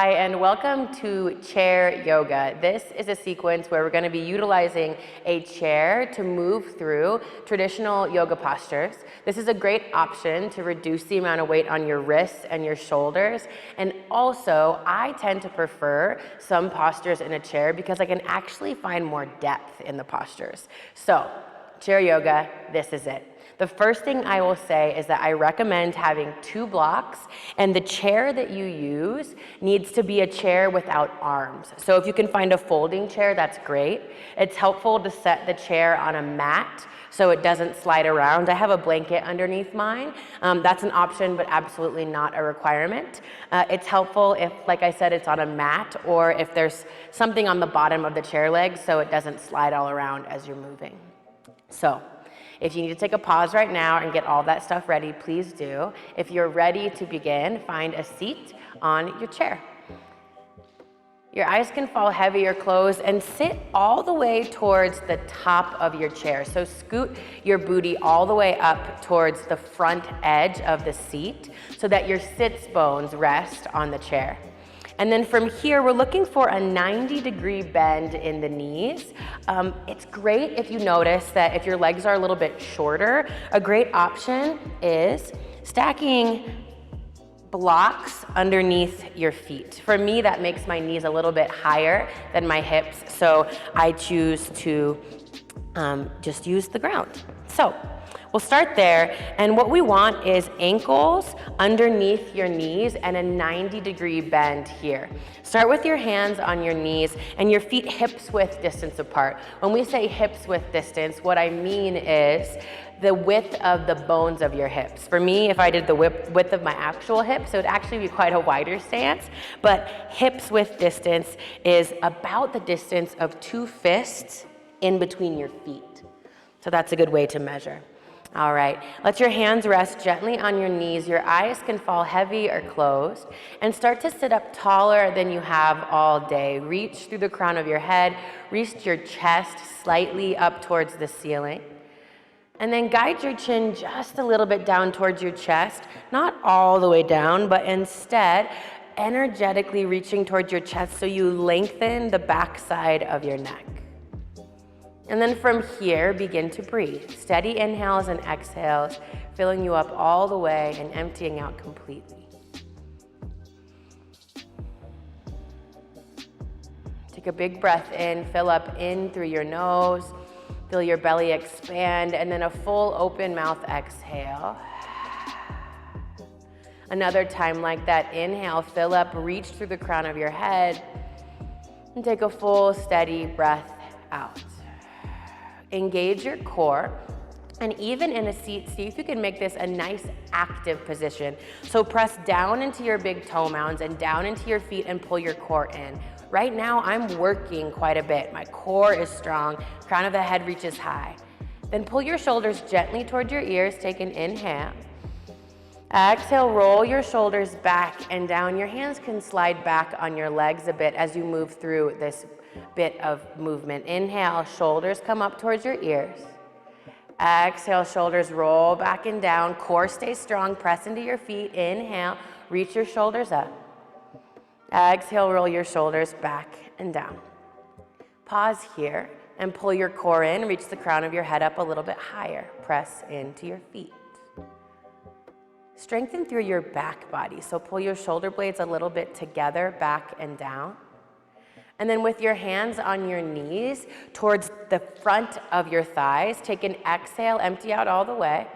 Hi, and welcome to chair yoga. This is a sequence where we're going to be utilizing a chair to move through traditional yoga postures. This is a great option to reduce the amount of weight on your wrists and your shoulders. And also, I tend to prefer some postures in a chair because I can actually find more depth in the postures. So, chair yoga, this is it. The first thing I will say is that I recommend having 2 blocks, and the chair that you use needs to be a chair without arms. So if you can find a folding chair, that's great. It's helpful to set the chair on a mat so it doesn't slide around. I have a blanket underneath mine. That's an option, but absolutely not a requirement. It's helpful if, like I said, it's on a mat, or if there's something on the bottom of the chair legs so it doesn't slide all around as you're moving. So, if you need to take a pause right now and get all that stuff ready, please do. If you're ready to begin, find a seat on your chair. Your eyes can fall heavy or closed, and sit all the way towards the top of your chair. So scoot your booty all the way up towards the front edge of the seat so that your sits bones rest on the chair. And then from here, we're looking for a 90-degree bend in the knees. It's great if you notice that if your legs are a little bit shorter, a great option is stacking blocks underneath your feet. For me, that makes my knees a little bit higher than my hips, so I choose to just use the ground. So, we'll start there, and what we want is ankles underneath your knees and a 90-degree bend here. Start with your hands on your knees and your feet hips width distance apart. When we say hips width distance, what I mean is the width of the bones of your hips. For me, if I did the width of my actual hips, it would actually be quite a wider stance, but hips width distance is about the distance of 2 fists in between your feet. So that's a good way to measure. All right, let your hands rest gently on your knees. Your eyes can fall heavy or closed, and start to sit up taller than you have all day. Reach through the crown of your head, reach your chest slightly up towards the ceiling, and then guide your chin just a little bit down towards your chest, not all the way down, but instead energetically reaching towards your chest so you lengthen the backside of your neck. And then from here, begin to breathe. Steady inhales and exhales, filling you up all the way and emptying out completely. Take a big breath in, fill up in through your nose, feel your belly expand, and then a full open mouth exhale. Another time like that, inhale, fill up, reach through the crown of your head, and take a full steady breath out. Engage your core, and even in a seat, see if you can make this a nice active position. So press down into your big toe mounds and down into your feet and pull your core in. Right now, I'm working quite a bit. My core is strong, crown of the head reaches high. Then pull your shoulders gently toward your ears, take an inhale. Exhale, roll your shoulders back and down. Your hands can slide back on your legs a bit as you move through this bit of movement. Inhale, shoulders come up towards your ears. Exhale, shoulders roll back and down. Core stays strong, press into your feet. Inhale, reach your shoulders up. Exhale, roll your shoulders back and down. Pause here and pull your core in. Reach the crown of your head up a little bit higher. Press into your feet. Strengthen through your back body. So pull your shoulder blades a little bit together, back and down. And then with your hands on your knees towards the front of your thighs, take an exhale, empty out all the way.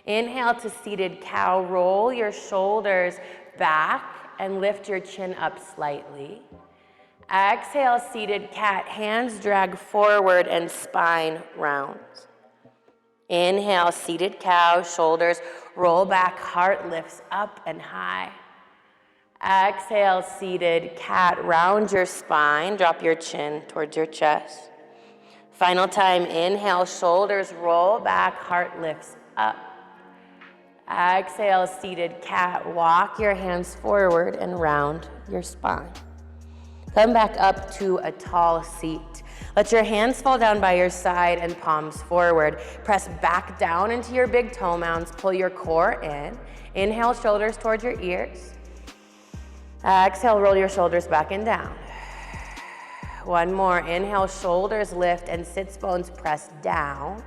Inhale to seated cow, roll your shoulders back and lift your chin up slightly. Exhale, seated cat, hands drag forward and spine rounds. Inhale, seated cow, shoulders roll back, heart lifts up and high. Exhale, seated cat, round your spine, drop your chin towards your chest. Final time, inhale, shoulders roll back, heart lifts up. Exhale, seated cat, walk your hands forward and round your spine. Come back up to a tall seat. Let your hands fall down by your side and palms forward. Press back down into your big toe mounds. Pull your core in. Inhale, shoulders towards your ears. Exhale, roll your shoulders back and down. One more. Inhale, shoulders lift and sits bones press down.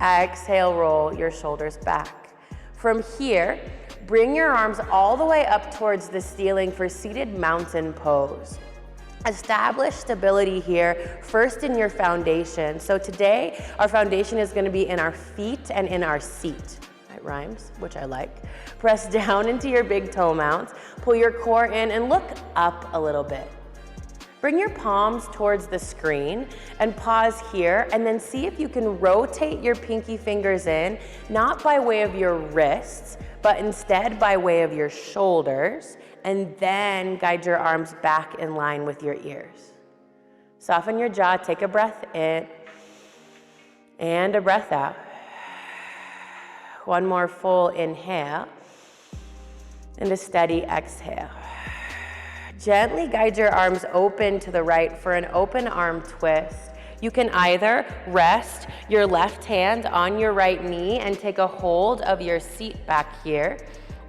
Exhale, roll your shoulders back. From here, bring your arms all the way up towards the ceiling for seated mountain pose. Establish stability here first in your foundation. So today, our foundation is going to be in our feet and in our seat. That rhymes, which I like. Press down into your big toe mounts. Pull your core in and look up a little bit. Bring your palms towards the screen and pause here, and then see if you can rotate your pinky fingers in, not by way of your wrists, but instead by way of your shoulders, and then guide your arms back in line with your ears. Soften your jaw, take a breath in, and a breath out. One more full inhale, and a steady exhale. Gently guide your arms open to the right for an open arm twist. You can either rest your left hand on your right knee and take a hold of your seat back here,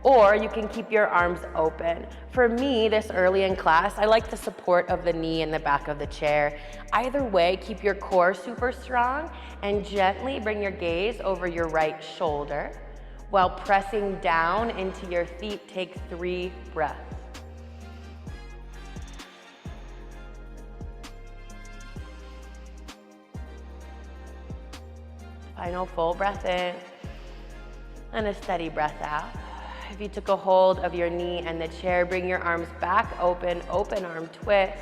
or you can keep your arms open. For me, this early in class, I like the support of the knee in the back of the chair. Either way, keep your core super strong and gently bring your gaze over your right shoulder. While pressing down into your feet, take 3 breaths. Final full breath in and a steady breath out. If you took a hold of your knee and the chair, bring your arms back open, open arm twist,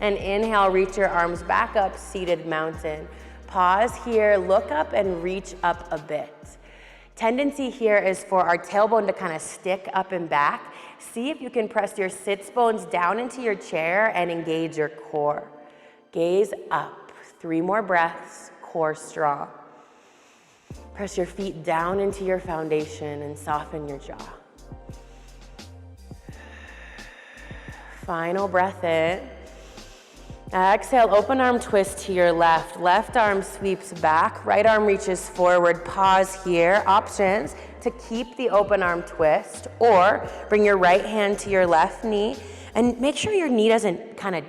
and inhale, reach your arms back up, seated mountain. Pause here, look up and reach up a bit. Tendency here is for our tailbone to kind of stick up and back. See if you can press your sits bones down into your chair and engage your core. Gaze up, 3 more breaths, core strong. Press your feet down into your foundation and soften your jaw. Final breath in. Exhale, open arm twist to your left. Left arm sweeps back, right arm reaches forward. Pause here. Options to keep the open arm twist, or bring your right hand to your left knee and make sure your knee doesn't kind of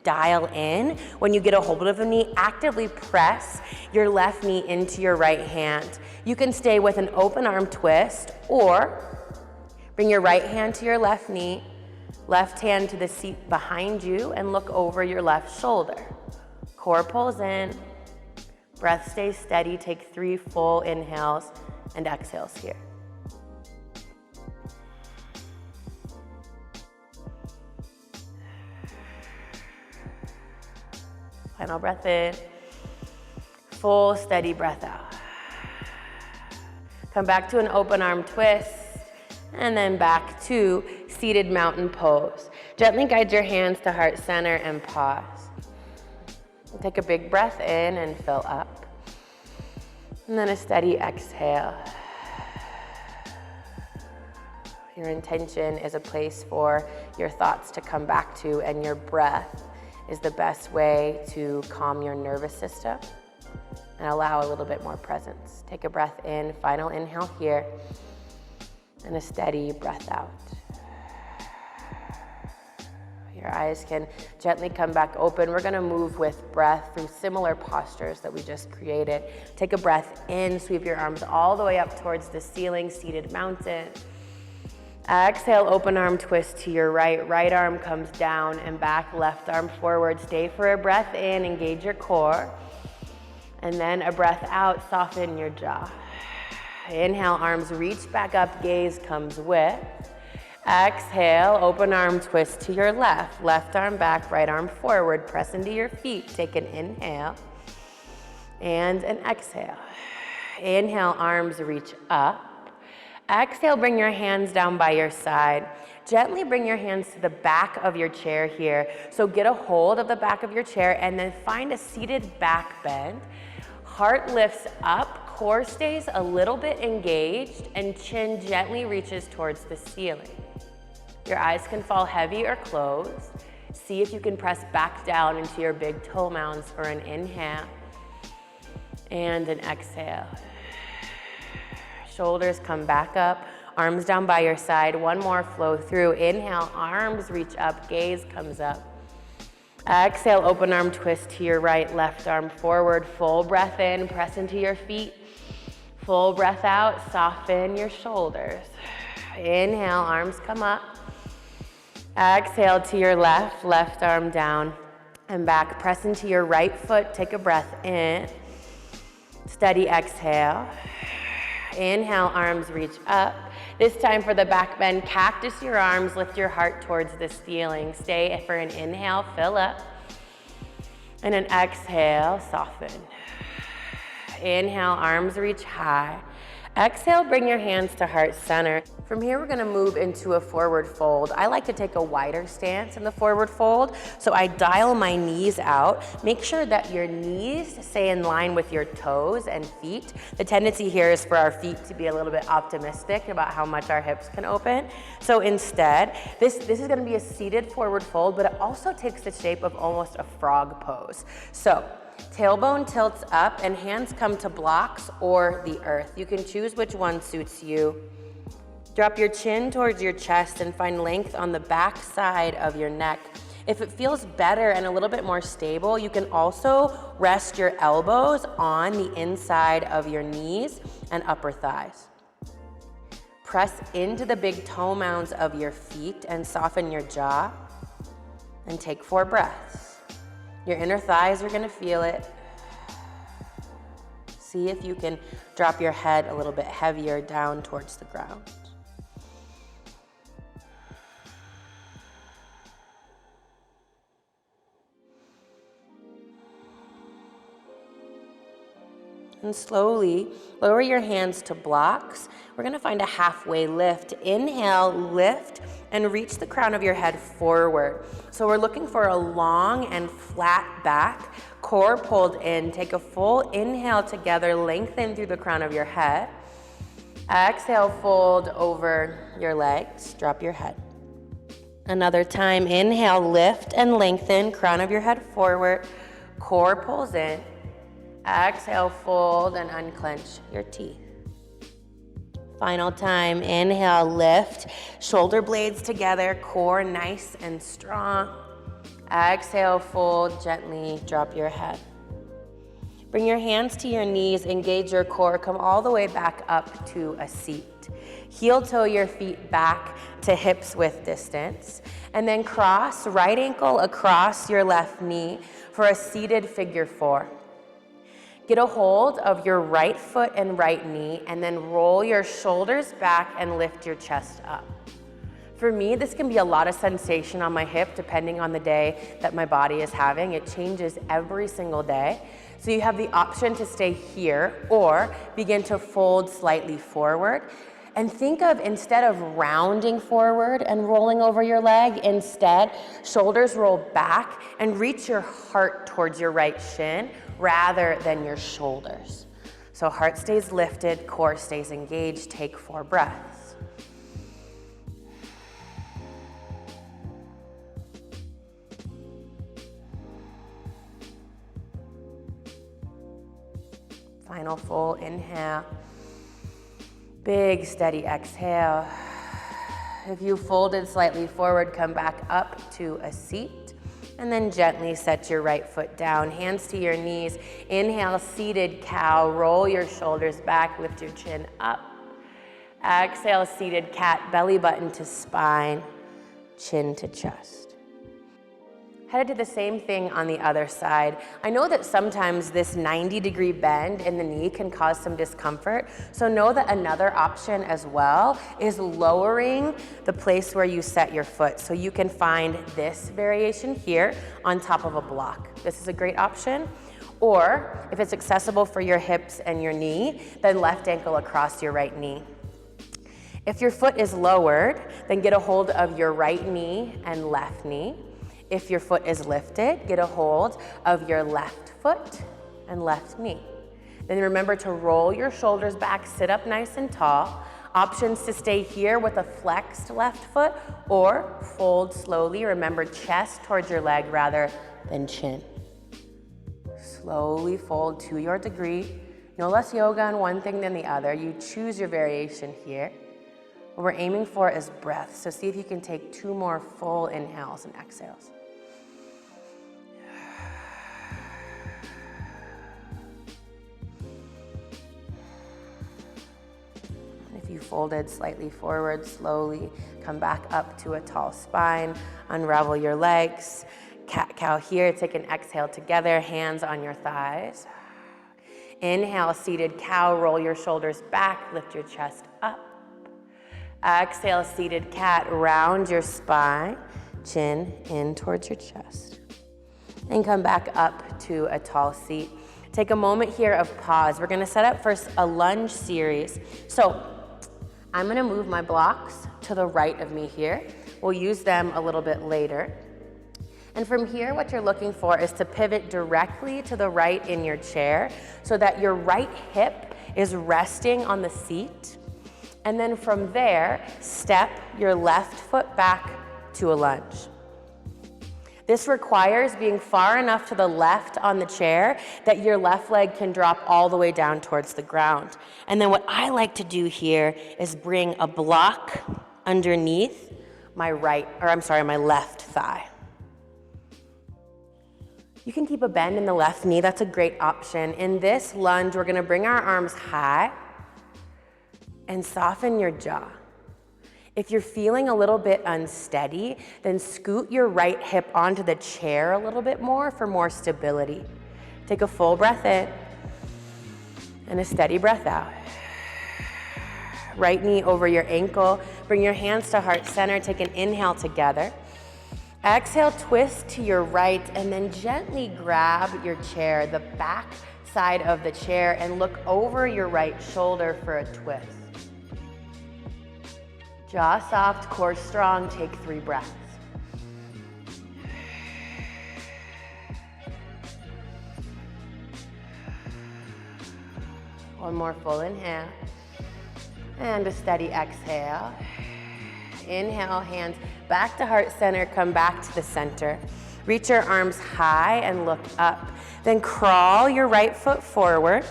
dial in. When you get a hold of the knee, actively press your left knee into your right hand. You can stay with an open arm twist, or bring your right hand to your left knee, left hand to the seat behind you, and look over your left shoulder. Core pulls in, breath stays steady. Take 3 full inhales and exhales here. Final breath in, full steady breath out. Come back to an open arm twist, and then back to seated mountain pose. Gently guide your hands to heart center and pause. Take a big breath in and fill up, and then a steady exhale. Your intention is a place for your thoughts to come back to, and your breath is the best way to calm your nervous system and allow a little bit more presence. Take a breath in, final inhale here, and a steady breath out. Your eyes can gently come back open. We're gonna move with breath through similar postures that we just created. Take a breath in, sweep your arms all the way up towards the ceiling, seated mountain. Exhale, open arm twist to your right. Right arm comes down and back, left arm forward. Stay for a breath in, engage your core. And then a breath out, soften your jaw. Inhale, arms reach back up, gaze comes with. Exhale, open arm twist to your left. Left arm back, right arm forward. Press into your feet. Take an inhale and an exhale. Inhale, arms reach up. Exhale, bring your hands down by your side. Gently bring your hands to the back of your chair here. So get a hold of the back of your chair and then find a seated back bend. Heart lifts up, core stays a little bit engaged, and chin gently reaches towards the ceiling. Your eyes can fall heavy or closed. See if you can press back down into your big toe mounds for an inhale and an exhale. Shoulders come back up, arms down by your side. One more, flow through. Inhale, arms reach up, gaze comes up. Exhale, open arm twist to your right, left arm forward. Full breath in, press into your feet. Full breath out, soften your shoulders. Inhale, arms come up. Exhale to your left, left arm down and back. Press into your right foot, take a breath in. Steady exhale. Inhale, arms reach up. This time for the back bend, cactus your arms, lift your heart towards the ceiling. Stay for an inhale, fill up. And an exhale, soften. Inhale, arms reach high. Exhale, bring your hands to heart center. From here, we're gonna move into a forward fold. I like to take a wider stance in the forward fold, so I dial my knees out. Make sure that your knees stay in line with your toes and feet. The tendency here is for our feet to be a little bit optimistic about how much our hips can open. So instead, this is gonna be a seated forward fold, but it also takes the shape of almost a frog pose. So, tailbone tilts up and hands come to blocks or the earth. You can choose which one suits you. Drop your chin towards your chest and find length on the back side of your neck. If it feels better and a little bit more stable, you can also rest your elbows on the inside of your knees and upper thighs. Press into the big toe mounds of your feet and soften your jaw. And take 4 breaths. Your inner thighs are gonna feel it. See if you can drop your head a little bit heavier down towards the ground. And slowly lower your hands to blocks. We're gonna find a halfway lift. Inhale, lift, and reach the crown of your head forward. So we're looking for a long and flat back, core pulled in. Take a full inhale together, lengthen through the crown of your head. Exhale, fold over your legs, drop your head. Another time, inhale, lift and lengthen, crown of your head forward, core pulls in. Exhale, fold and unclench your teeth. Final time, inhale, lift, shoulder blades together, core nice and strong. Exhale, fold, gently drop your head. Bring your hands to your knees, engage your core, come all the way back up to a seat. Heel toe your feet back to hips width distance, and then cross right ankle across your left knee for a seated figure 4. Get a hold of your right foot and right knee, and then roll your shoulders back and lift your chest up. For me, this can be a lot of sensation on my hip depending on the day that my body is having. It changes every single day. So you have the option to stay here or begin to fold slightly forward. And think of, instead of rounding forward and rolling over your leg, instead, shoulders roll back and reach your heart towards your right shin rather than your shoulders. So heart stays lifted, core stays engaged. Take 4 breaths. Final full inhale. Big, steady exhale. If you folded slightly forward, come back up to a seat. And then gently set your right foot down, hands to your knees. Inhale, seated cow. Roll your shoulders back, lift your chin up. Exhale, seated cat, belly button to spine, chin to chest. Headed to the same thing on the other side. I know that sometimes this 90-degree bend in the knee can cause some discomfort, so know that another option as well is lowering the place where you set your foot. So you can find this variation here on top of a block. This is a great option. Or if it's accessible for your hips and your knee, then left ankle across your right knee. If your foot is lowered, then get a hold of your right knee and left knee. If your foot is lifted, get a hold of your left foot and left knee. Then remember to roll your shoulders back, sit up nice and tall. Options to stay here with a flexed left foot or fold slowly. Remember, chest towards your leg rather than chin. Slowly fold to your degree. No less yoga on one thing than the other. You choose your variation here. What we're aiming for is breath. So see if you can take 2 more full inhales and exhales. If you folded slightly forward, slowly come back up to a tall spine, unravel your legs. Cat-cow here, take an exhale together, hands on your thighs. Inhale, seated cow, roll your shoulders back, lift your chest up. Exhale, seated cat, round your spine, chin in towards your chest. And come back up to a tall seat. Take a moment here of pause. We're gonna set up first a lunge series. So I'm gonna move my blocks to the right of me here. We'll use them a little bit later. And from here, what you're looking for is to pivot directly to the right in your chair so that your right hip is resting on the seat. And then from there, step your left foot back to a lunge. This requires being far enough to the left on the chair that your left leg can drop all the way down towards the ground. And then what I like to do here is bring a block underneath my left thigh. You can keep a bend in the left knee, that's a great option. In this lunge, we're gonna bring our arms high and soften your jaw. If you're feeling a little bit unsteady, then scoot your right hip onto the chair a little bit more for more stability. Take a full breath in and a steady breath out. Right knee over your ankle, bring your hands to heart center, take an inhale together. Exhale, twist to your right, and then gently grab your chair, the back side of the chair, and look over your right shoulder for a twist. Jaw soft, core strong, take 3 breaths. One more full inhale, and a steady exhale. Inhale, hands back to heart center, come back to the center. Reach your arms high and look up. Then crawl your right foot forward.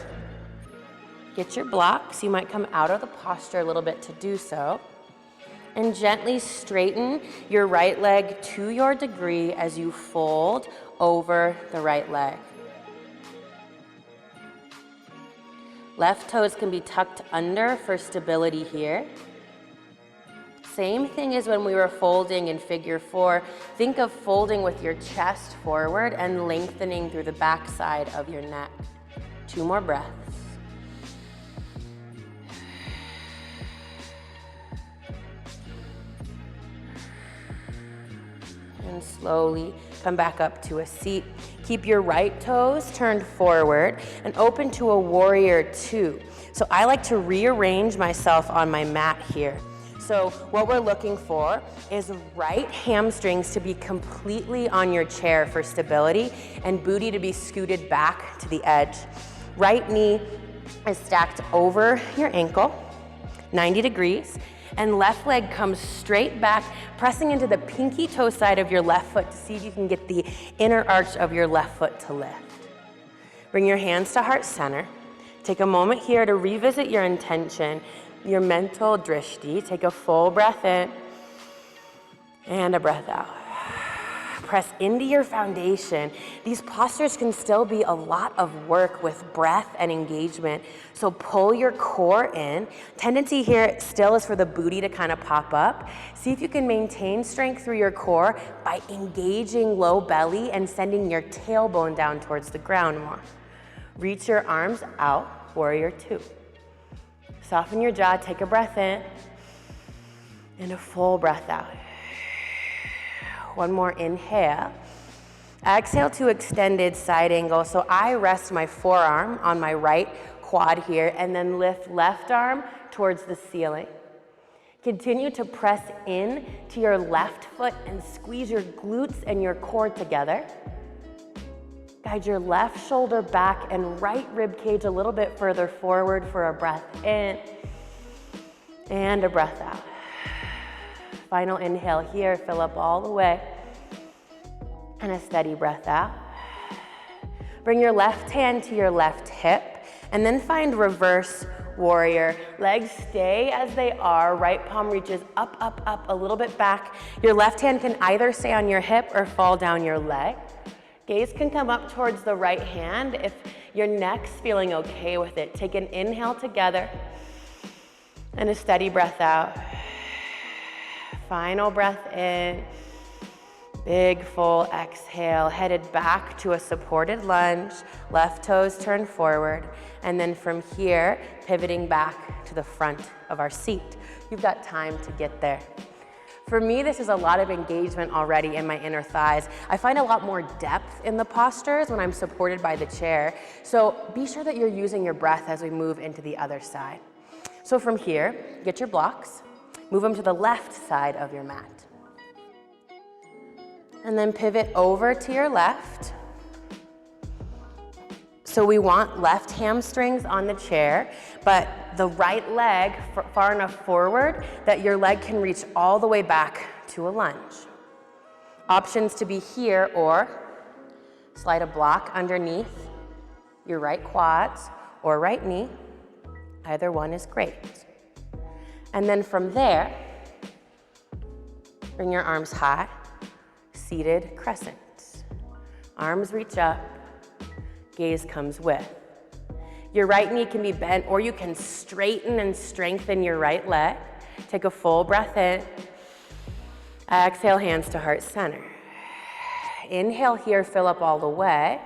Get your blocks. You might come out of the posture a little bit to do so. And gently straighten your right leg to your degree as you fold over the right leg. Left toes can be tucked under for stability here. Same thing as when we were folding in figure 4. Think of folding with your chest forward and lengthening through the back side of your neck. 2 more breaths. And slowly come back up to a seat. Keep your right toes turned forward and open to a warrior 2. So I like to rearrange myself on my mat here. So what we're looking for is right hamstrings to be completely on your chair for stability and booty to be scooted back to the edge. Right knee is stacked over your ankle, 90 degrees, and left leg comes straight back, pressing into the pinky toe side of your left foot to see if you can get the inner arch of your left foot to lift. Bring your hands to heart center. Take a moment here to revisit your intention, your mental drishti. Take a full breath in and a breath out. Press into your foundation. These postures can still be a lot of work with breath and engagement. So pull your core in. Tendency here still is for the booty to kind of pop up. See if you can maintain strength through your core by engaging low belly and sending your tailbone down towards the ground more. Reach your arms out, warrior 2. Soften your jaw, take a breath in, and a full breath out. One more inhale. Exhale to extended side angle. So I rest my forearm on my right quad here and then lift left arm towards the ceiling. Continue to press in to your left foot and squeeze your glutes and your core together. Guide your left shoulder back and right rib cage a little bit further forward for a breath in and a breath out. Final inhale here, fill up all the way. And a steady breath out. Bring your left hand to your left hip and then find reverse warrior. Legs stay as they are. Right palm reaches up, up, up, a little bit back. Your left hand can either stay on your hip or fall down your leg. Gaze can come up towards the right hand if your neck's feeling okay with it. Take an inhale together and a steady breath out. Final breath in. Big full exhale, headed back to a supported lunge, left toes turn forward, and then from here, pivoting back to the front of our seat. You've got time to get there. For me, this is a lot of engagement already in my inner thighs. I find a lot more depth in the postures when I'm supported by the chair, so be sure that you're using your breath as we move into the other side. So from here, get your blocks, move them to the left side of your mat. And then pivot over to your left. So we want left hamstrings on the chair, but the right leg far enough forward that your leg can reach all the way back to a lunge. Options to be here or slide a block underneath your right quads or right knee. Either one is great. And then from there, bring your arms high. Seated crescent. Arms reach up, gaze comes with. Your right knee can be bent or you can straighten and strengthen your right leg. Take a full breath in. Exhale, hands to heart center. Inhale here, fill up all the way.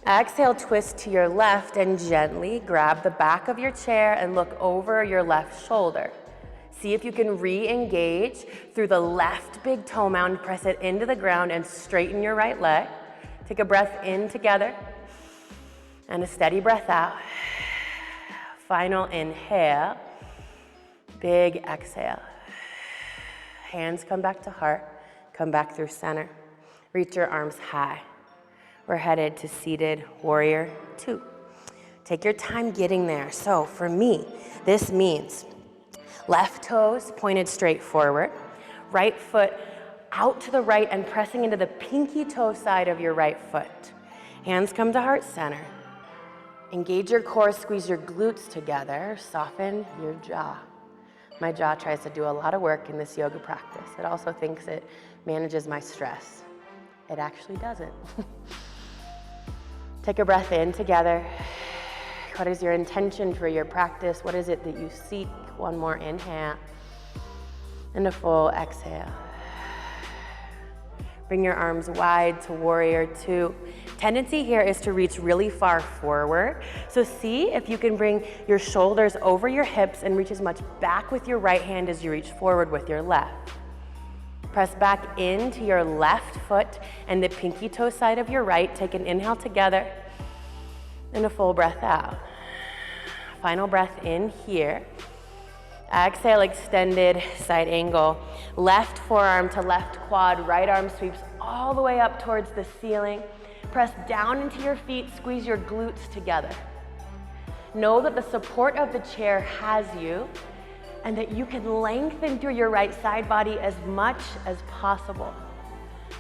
Exhale, twist to your left and gently grab the back of your chair and look over your left shoulder. See if you can re-engage through the left big toe mound, press it into the ground and straighten your right leg. Take a breath in together and a steady breath out. Final inhale, big exhale. Hands come back to heart, come back through center. Reach your arms high. We're headed to seated warrior 2. Take your time getting there. So for me, this means left toes pointed straight forward, right foot out to the right and pressing into the pinky toe side of your right foot. Hands come to heart center. Engage your core, squeeze your glutes together, soften your jaw. My jaw tries to do a lot of work in this yoga practice. It also thinks it manages my stress. It actually doesn't. Take a breath in together. What is your intention for your practice? What is it that you seek? One more inhale and a full exhale. Bring your arms wide to warrior 2. Tendency here is to reach really far forward. So see if you can bring your shoulders over your hips and reach as much back with your right hand as you reach forward with your left. Press back into your left foot and the pinky toe side of your right. Take an inhale together and a full breath out. Final breath in here. Exhale, extended side angle. Left forearm to left quad, right arm sweeps all the way up towards the ceiling. Press down into your feet, squeeze your glutes together. Know that the support of the chair has you and that you can lengthen through your right side body as much as possible.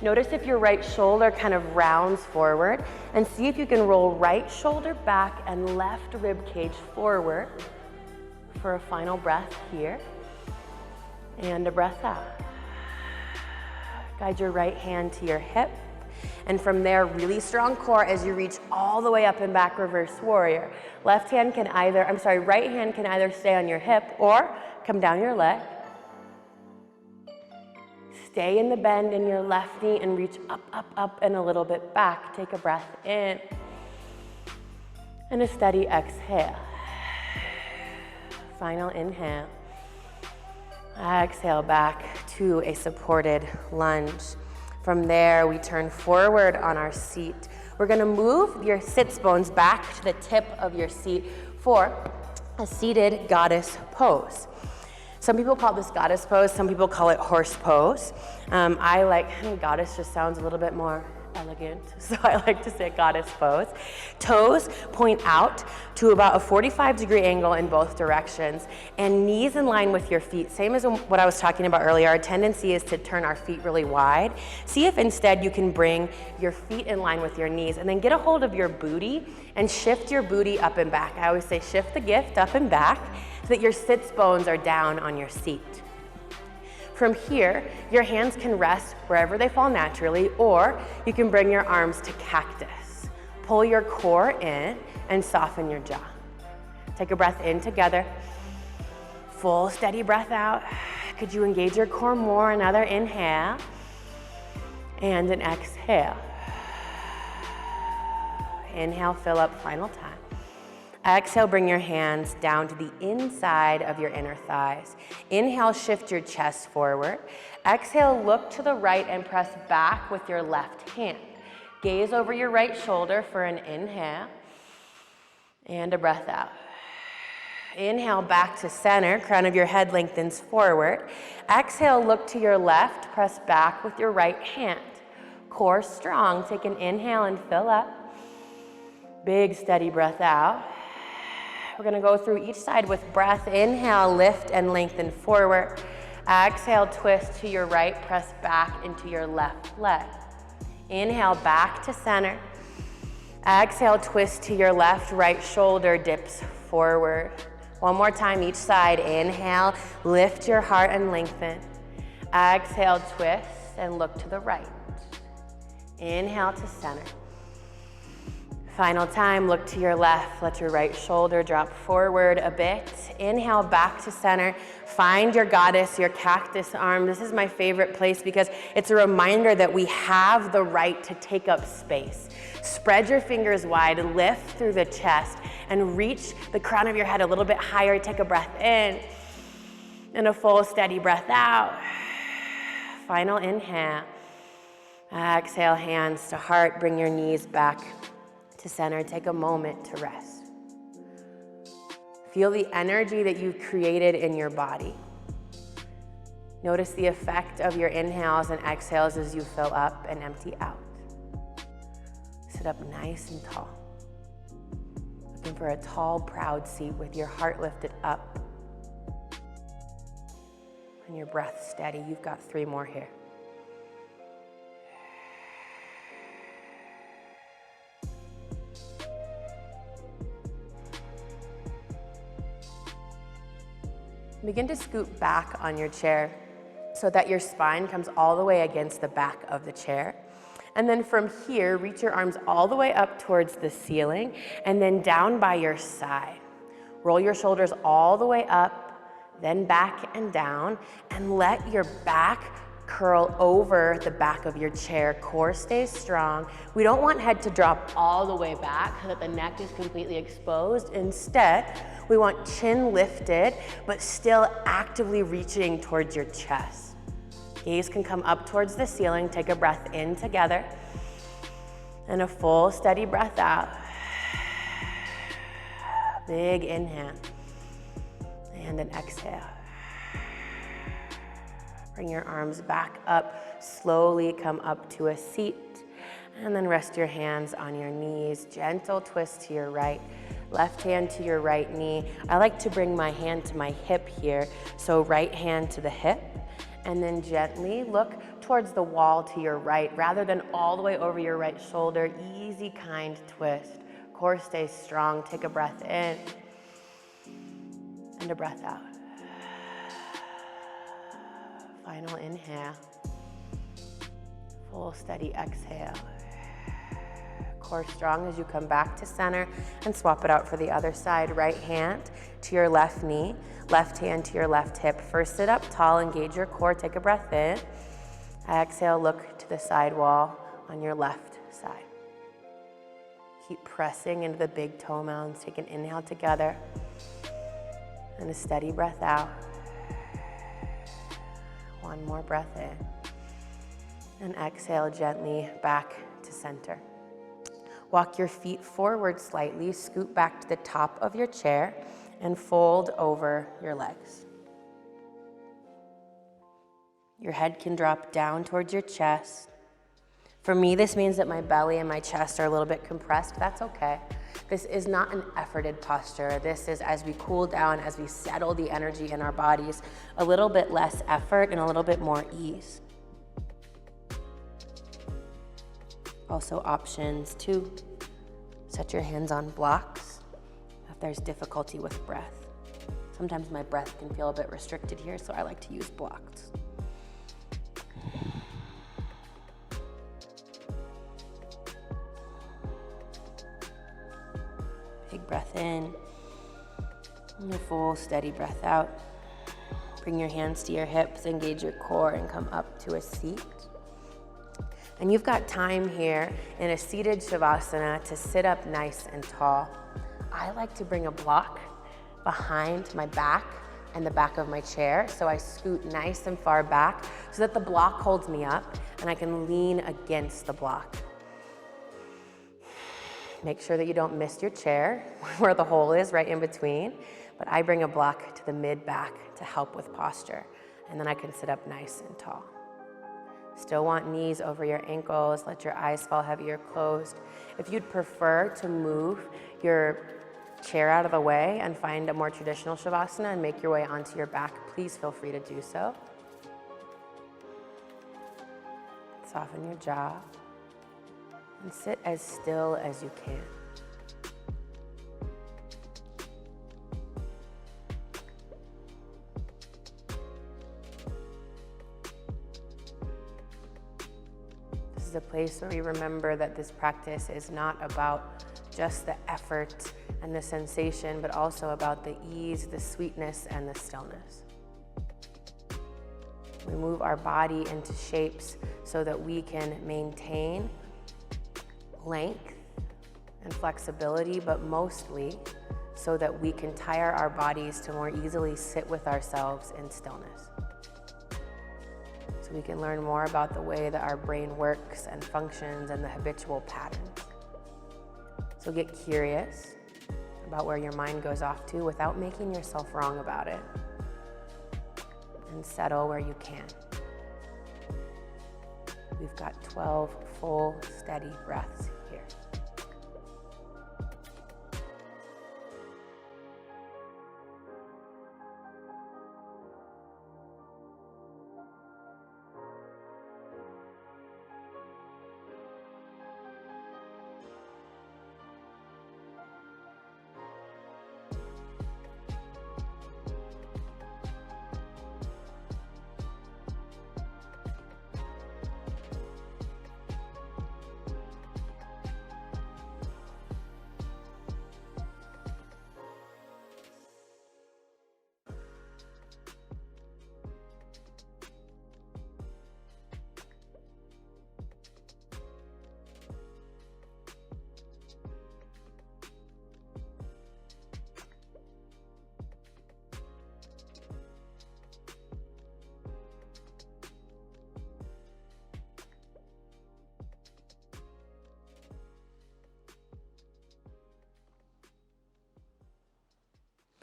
Notice if your right shoulder kind of rounds forward and see if you can roll right shoulder back and left rib cage forward for a final breath here and a breath out. Guide your right hand to your hip and from there really strong core as you reach all the way up and back, reverse warrior. Right hand can either stay on your hip or come down your leg. Stay in the bend in your left knee and reach up, up, up and a little bit back. Take a breath in and a steady exhale. Final inhale. Exhale back to a supported lunge. From there, we turn forward on our seat. We're gonna move your sits bones back to the tip of your seat for a seated goddess pose. Some people call this goddess pose, some people call it horse pose. I like, goddess just sounds a little bit more elegant, so I like to say goddess pose. Toes point out to about a 45-degree angle in both directions, and knees in line with your feet. Same as what I was talking about earlier, our tendency is to turn our feet really wide. See if instead you can bring your feet in line with your knees, and then get a hold of your booty and shift your booty up and back. I always say shift the gift up and back so that your sits bones are down on your seat. From here, your hands can rest wherever they fall naturally, or you can bring your arms to cactus. Pull your core in and soften your jaw. Take a breath in together. Full steady breath out. Could you engage your core more? Another inhale and an exhale. Inhale, fill up, final time. Exhale, bring your hands down to the inside of your inner thighs. Inhale, shift your chest forward. Exhale, look to the right and press back with your left hand. Gaze over your right shoulder for an inhale and a breath out. Inhale, back to center, crown of your head lengthens forward. Exhale, look to your left, press back with your right hand. Core strong, take an inhale and fill up. Big steady breath out. We're gonna go through each side with breath. Inhale, lift and lengthen forward. Exhale, twist to your right, press back into your left leg. Inhale, back to center. Exhale, twist to your left, right shoulder dips forward. One more time each side. Inhale, lift your heart and lengthen. Exhale, twist and look to the right. Inhale to center. Final time, look to your left, let your right shoulder drop forward a bit. Inhale, back to center. Find your goddess, your cactus arm. This is my favorite place because it's a reminder that we have the right to take up space. Spread your fingers wide, lift through the chest, and reach the crown of your head a little bit higher. Take a breath in, and a full steady breath out. Final inhale. Exhale, hands to heart. Bring your knees back to center. Take a moment to rest. Feel the energy that you've created in your body. Notice the effect of your inhales and exhales as you fill up and empty out. Sit up nice and tall. Looking for a tall, proud seat with your heart lifted up and your breath steady. You've got 3 more here. Begin to scoot back on your chair so that your spine comes all the way against the back of the chair. And then from here, reach your arms all the way up towards the ceiling and then down by your side. Roll your shoulders all the way up, then back and down, and let your back curl over the back of your chair. Core stays strong. We don't want head to drop all the way back so that the neck is completely exposed. Instead, we want chin lifted, but still actively reaching towards your chest. Gaze can come up towards the ceiling. Take a breath in together, and a full steady breath out. Big inhale, and an exhale. Bring your arms back up, slowly come up to a seat, and then rest your hands on your knees. Gentle twist to your right, left hand to your right knee. I like to bring my hand to my hip here, so right hand to the hip, and then gently look towards the wall to your right, rather than all the way over your right shoulder. Easy, kind twist. Core stays strong. Take a breath in, and a breath out. Final inhale, full steady exhale. Core strong as you come back to center and swap it out for the other side. Right hand to your left knee, left hand to your left hip. First sit up tall, engage your core, take a breath in. Exhale, look to the side wall on your left side. Keep pressing into the big toe mounds. Take an inhale together and a steady breath out. One more breath in, and exhale gently back to center. Walk your feet forward slightly, scoot back to the top of your chair, and fold over your legs. Your head can drop down towards your chest. For me, this means that my belly and my chest are a little bit compressed. That's okay. This is not an efforted posture. This is as we cool down, as we settle the energy in our bodies, a little bit less effort and a little bit more ease. Also options to set your hands on blocks if there's difficulty with breath. Sometimes my breath can feel a bit restricted here, so I like to use blocks. Big breath in, and a full steady breath out. Bring your hands to your hips, engage your core, and come up to a seat. And you've got time here in a seated Shavasana to sit up nice and tall. I like to bring a block behind my back and the back of my chair, so I scoot nice and far back so that the block holds me up and I can lean against the block. Make sure that you don't miss your chair where the hole is, right in between, but I bring a block to the mid-back to help with posture, and then I can sit up nice and tall. Still want knees over your ankles, let your eyes fall heavy or closed. If you'd prefer to move your chair out of the way and find a more traditional Shavasana and make your way onto your back, please feel free to do so. Soften your jaw and sit as still as you can. This is a place where we remember that this practice is not about just the effort and the sensation, but also about the ease, the sweetness, and the stillness. We move our body into shapes so that we can maintain length and flexibility, but mostly so that we can tire our bodies to more easily sit with ourselves in stillness. So we can learn more about the way that our brain works and functions and the habitual patterns. So get curious about where your mind goes off to without making yourself wrong about it. And settle where you can. We've got 12 full, steady breaths here.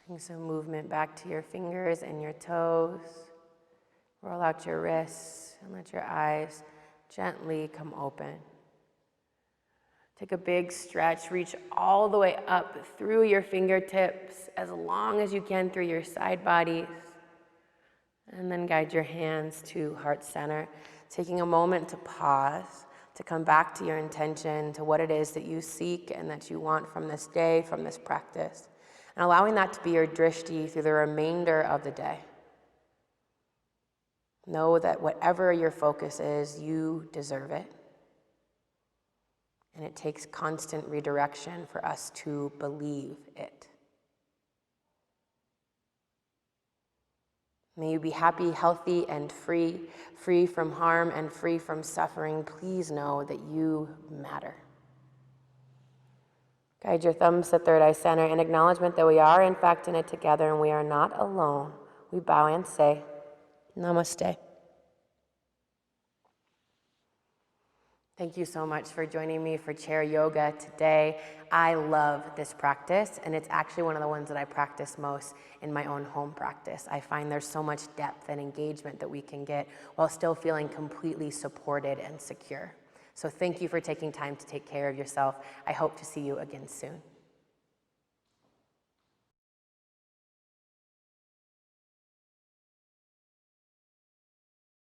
Bring some movement back to your fingers and your toes. Roll out your wrists and let your eyes gently come open. Take a big stretch, reach all the way up through your fingertips as long as you can through your side bodies. And then guide your hands to heart center, taking a moment to pause, to come back to your intention, to what it is that you seek and that you want from this day, from this practice. And allowing that to be your drishti through the remainder of the day. Know that whatever your focus is, you deserve it. And it takes constant redirection for us to believe it. May you be happy, healthy, and free, free from harm and free from suffering. Please know that you matter. Guide your thumbs to third eye center in acknowledgement that we are in fact in it together and we are not alone. We bow and say, Namaste. Thank you so much for joining me for chair yoga today. I love this practice, and it's actually one of the ones that I practice most in my own home practice. I find there's so much depth and engagement that we can get while still feeling completely supported and secure. So thank you for taking time to take care of yourself. I hope to see you again soon.